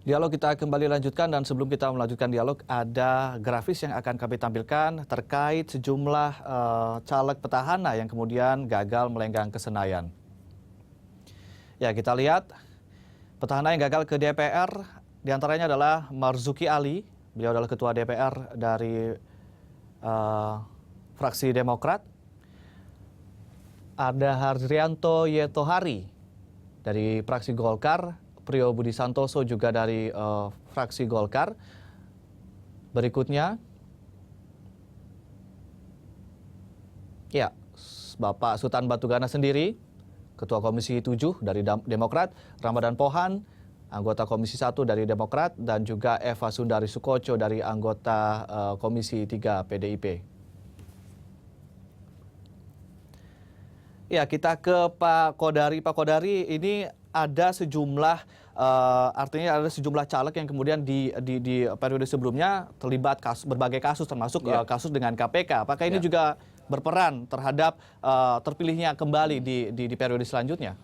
Dialog kita kembali lanjutkan, dan sebelum kita melanjutkan dialog ada grafis yang akan kami tampilkan terkait sejumlah caleg petahana yang kemudian gagal melenggang ke Senayan. Ya, kita lihat petahana yang gagal ke DPR diantaranya adalah Marzuki Ali, beliau adalah ketua DPR dari fraksi Demokrat. Ada Hardrianto Yetohari dari fraksi Golkar, Priyo Budi Santoso juga dari fraksi Golkar. Berikutnya, ya, Bapak Sultan Batugana sendiri, Ketua Komisi 7 dari Demokrat, Ramadan Pohan, anggota Komisi 1 dari Demokrat, dan juga Eva Sundari Sukoco dari anggota Komisi 3 PDIP. Ya, kita ke Pak Kodari. Pak Kodari, ini ada sejumlah artinya ada sejumlah caleg yang kemudian di periode sebelumnya terlibat berbagai kasus, termasuk kasus dengan KPK. Apakah ini juga berperan terhadap terpilihnya kembali di periode selanjutnya?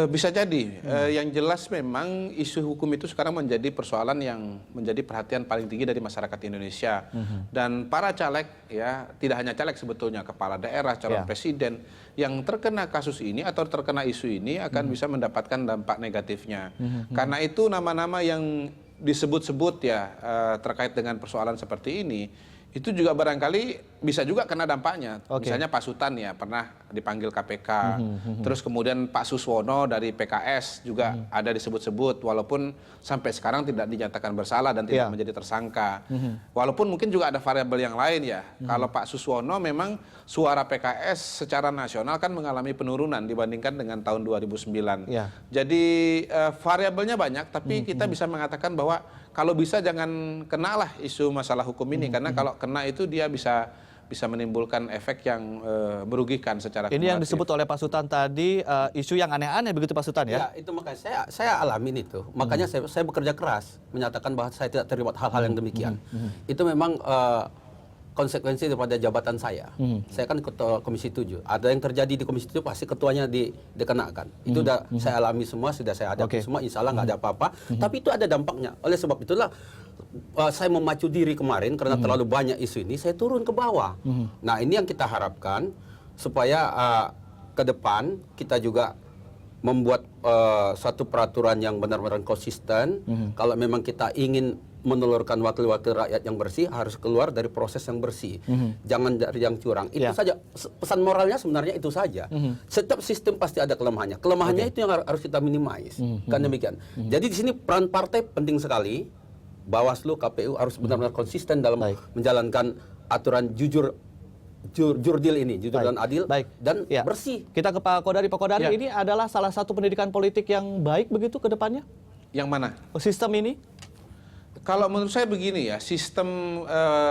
Bisa jadi. Yang jelas memang isu hukum itu sekarang menjadi persoalan yang menjadi perhatian paling tinggi dari masyarakat Indonesia. Dan para caleg, ya, tidak hanya caleg sebetulnya, kepala daerah, calon presiden yang terkena kasus ini atau terkena isu ini akan bisa mendapatkan dampak negatifnya. Karena itu nama-nama yang disebut-sebut ya terkait dengan persoalan seperti ini, itu juga barangkali bisa juga kena dampaknya. Misalnya Pak Sutan ya pernah dipanggil KPK. Terus kemudian Pak Suswono dari PKS juga ada disebut-sebut, walaupun sampai sekarang tidak dinyatakan bersalah dan tidak menjadi tersangka. Walaupun mungkin juga ada variabel yang lain ya. Kalau Pak Suswono memang suara PKS secara nasional kan mengalami penurunan dibandingkan dengan tahun 2009. Jadi variabelnya banyak, tapi kita bisa mengatakan bahwa kalau bisa jangan kenalah isu masalah hukum ini, karena kalau kena itu dia bisa menimbulkan efek yang merugikan secara kumulatif. Ini yang disebut oleh Pak Sultan tadi isu yang aneh-aneh begitu Pak Sultan ya? Ya, itu makanya saya alamin itu. Makanya saya bekerja keras menyatakan bahwa saya tidak terlibat hal-hal yang demikian. Itu memang konsekuensi daripada jabatan saya. Saya kan ketua Komisi 7. Ada yang terjadi di Komisi 7 pasti ketuanya dikenakan. Itu sudah saya alami semua, sudah saya hadapi semua, insya Allah nggak ada apa-apa. Tapi itu ada dampaknya. Oleh sebab itulah saya memacu diri kemarin karena terlalu banyak isu ini, saya turun ke bawah. Nah, ini yang kita harapkan supaya ke depan kita juga membuat satu peraturan yang benar-benar konsisten. Kalau memang kita ingin menelurkan wakil-wakil rakyat yang bersih, harus keluar dari proses yang bersih. Jangan dari yang curang. Itu saja. Pesan moralnya sebenarnya itu saja. Setiap sistem pasti ada kelemahannya. Kelemahannya itu yang harus kita minimize. Kan demikian. Jadi di sini peran partai penting sekali. Bawaslu, KPU harus benar-benar konsisten dalam menjalankan aturan jujur jurdil ini, jujur dan adil dan bersih. Kita ke Pak Kodari. Pak Kodari, ini adalah salah satu pendidikan politik yang baik begitu ke depannya? Yang mana? Sistem ini? Kalau menurut saya begini ya, sistem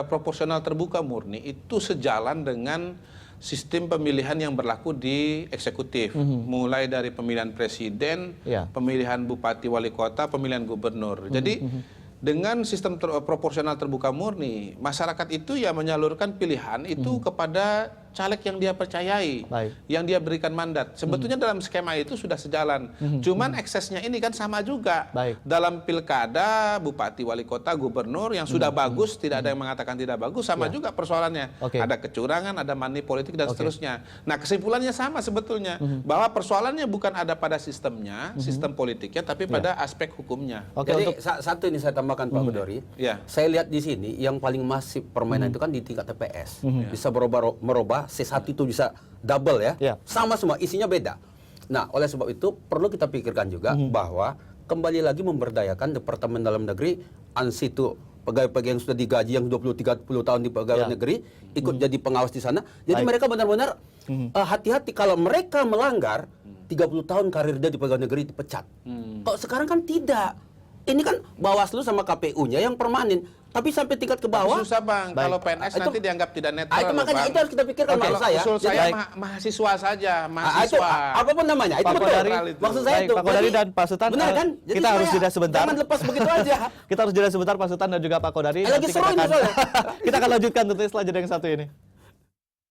proporsional terbuka murni itu sejalan dengan sistem pemilihan yang berlaku di eksekutif. Mulai dari pemilihan presiden, pemilihan bupati wali kota, pemilihan gubernur. Jadi dengan sistem proporsional terbuka murni, masyarakat itu ya menyalurkan pilihan itu kepada caleg yang dia percayai, yang dia berikan mandat. Sebetulnya dalam skema itu sudah sejalan. Cuman eksesnya ini kan sama juga. Dalam pilkada, bupati, wali kota, gubernur yang sudah bagus, tidak ada yang mengatakan tidak bagus, sama juga persoalannya. Ada kecurangan, ada money politik dan seterusnya. Nah, kesimpulannya sama sebetulnya, bahwa persoalannya bukan ada pada sistemnya, sistem politiknya, tapi pada aspek hukumnya. Jadi satu ini saya tambahkan Pak Kodari. Saya lihat di sini yang paling masif permainan itu kan di tingkat TPS. Bisa merubah C1 itu bisa double ya. Sama semua, isinya beda. Nah, oleh sebab itu perlu kita pikirkan juga bahwa kembali lagi memberdayakan Departemen Dalam Negeri, ANSI itu pegawai-pegawai yang sudah digaji yang 20-30 tahun di pegawai negeri ikut jadi pengawas di sana. Jadi mereka benar-benar hati-hati kalau mereka melanggar 30 tahun karir dia di pegawai negeri dipecat. Kok sekarang kan tidak. Ini kan Bawaslu sama KPU-nya yang permanen. Tapi sampai tingkat ke bawah. Susah Bang, kalau PNS nanti dianggap tidak netral. Itu makanya itu harus kita pikirkan maksud saya. Usul saya mahasiswa saja, mahasiswa. Apapun namanya, itu betul. Maksud saya itu. Pak Kodari dan Pak Sultan, benar kan? Kita harus jeda sebentar. Jangan lepas begitu aja. Kita harus jeda sebentar Pak Sultan dan juga Pak Kodari. Lagi seru ini soalnya. Kita akan lanjutkan tentunya setelah jeda yang satu ini.